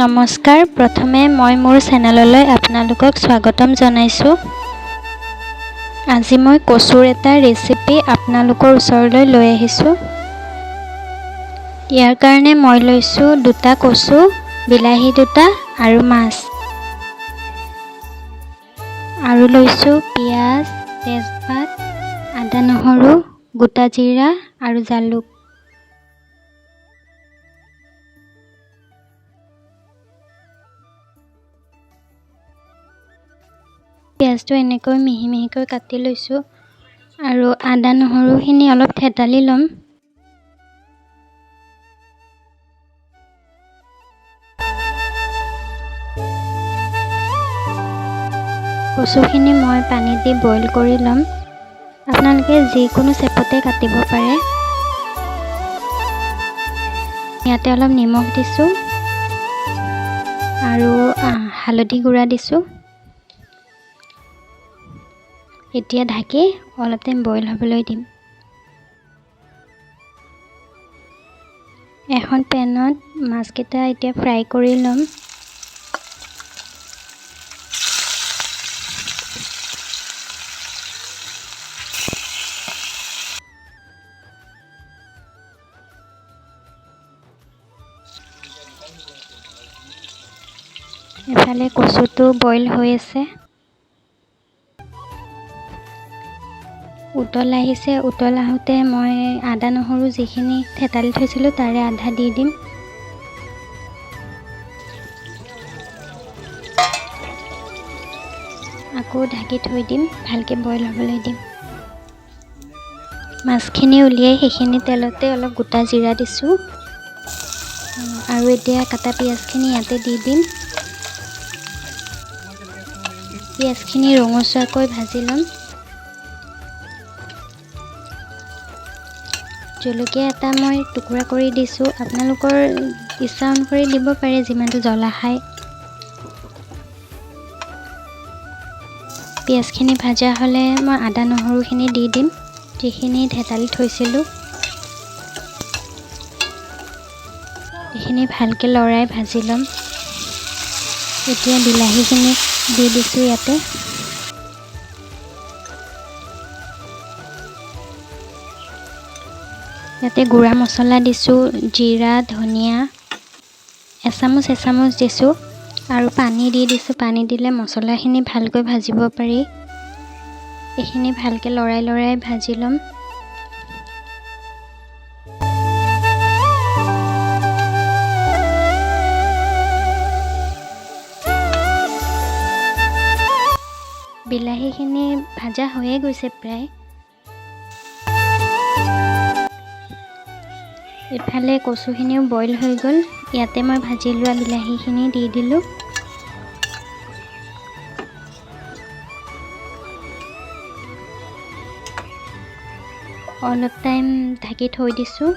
নমস্কাৰ। প্ৰথমে মই মোৰ চেনেললৈ আপোনালোকক স্বাগতম জনাইছোঁ। আজি মই কচুৰ এটা ৰেচিপি আপোনালোকৰ ওচৰলৈ লৈ আহিছোঁ। ইয়াৰ কাৰণে মই লৈছোঁ 2টা কচু, বিলাহী 2টা আৰু মাছ। আৰু লৈছোঁ পিঁয়াজ, তেজপাত, আদা নহৰু, গোটা জিৰা আৰু জালুক। পিঁয়াজটো এনেকৈ মিহি মিহিকৈ কাটি লৈছোঁ আৰু আদা নহৰুখিনি অলপ থেতালি ল'ম। কচুখিনি মই পানী দি বইল কৰি ল'ম। আপোনালোকে যিকোনো চেপতে কাটিব পাৰে। ইয়াতে অলপ নিমখ দিছোঁ আৰু হালধি গুড়া দিছোঁ। এতিয়া ঢাকি অলপ টাইম বইল হ'বলৈ দিম। এখন পেনত মাছকেইটা এতিয়া ফ্ৰাই কৰি ল'ম। এফালে কচুটো বইল হৈ আছে। উতল আহিছে। উতল আহোঁতে মই আদা নহৰু যিখিনি থেতালি থৈছিলোঁ তাৰে আধা দি দিম। আকৌ ঢাকি থৈ দিম, ভালকৈ বইল হ'বলৈ দিম। মাছখিনি উলিয়াই সেইখিনি তেলতে অলপ গোটা জিৰা দিছোঁ আৰু এতিয়া কাটা পিঁয়াজখিনি ইয়াতে দি দিম। পিঁয়াজখিনি ৰঙচুৱাকৈ ভাজি ল'ম। জলকীয়া এটা মই টুকুৰা কৰি দিছোঁ। আপোনালোকৰ ইচ্ছা অনুসৰি দিব পাৰে, যিমানটো জ্বলা খায়। পিঁয়াজখিনি ভাজা হ'লে মই আদা নহৰুখিনি দি দিম, যিখিনি থেতালি থৈছিলোঁ। এইখিনি ভালকৈ লৰাই ভাজি ল'ম। এতিয়া বিলাহীখিনি দি দিছোঁ ইয়াতে। ইয়াতে গুড়া মছলা দিছোঁ, জিৰা, ধনিয়া এচামুচ দিছোঁ আৰু পানী দি দিছোঁ। পানী দিলে মছলাখিনি ভালকৈ ভাজিব পাৰি। এইখিনি ভালকৈ লৰাই ভাজি ল'ম। বিলাহীখিনি ভাজা হৈয়ে গৈছে প্ৰায়। ইফালে কচুখিনিও বইল হৈ গ'ল। ইয়াতে মই ভাজি লোৱা বিলাহীখিনি দি দিলোঁ। অলপ টাইম ঢাকি থৈ দিছোঁ।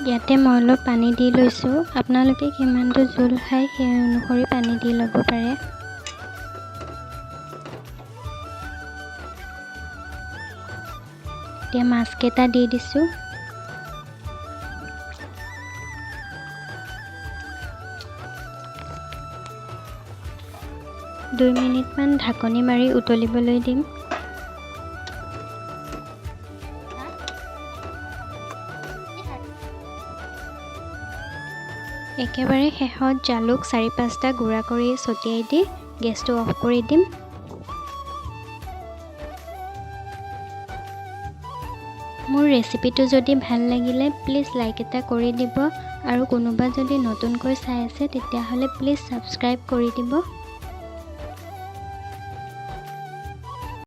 ইয়াতে মই অলপ পানী দি লৈছোঁ। আপোনালোকে কিমানটো জোল খায় সেই অনুসৰি পানী দি ল'ব পাৰে। এতিয়া মাছকেইটা দি দিছোঁ। 2 মিনিটমান ঢাকনি মাৰি উতলিবলৈ দিম। একেবাৰে শেষত জালুক 4-5টা গুড়া কৰি ছটিয়াই দি গেছটো অফ কৰি দিম। মোৰ ৰেচিপিটো যদি ভাল লাগিলে প্লিজ লাইক এটা কৰি দিব আৰু কোনোবা যদি নতুনকৈ চাই আছে তেতিয়াহ'লে প্লিজ ছাবস্ক্ৰাইব কৰি দিব।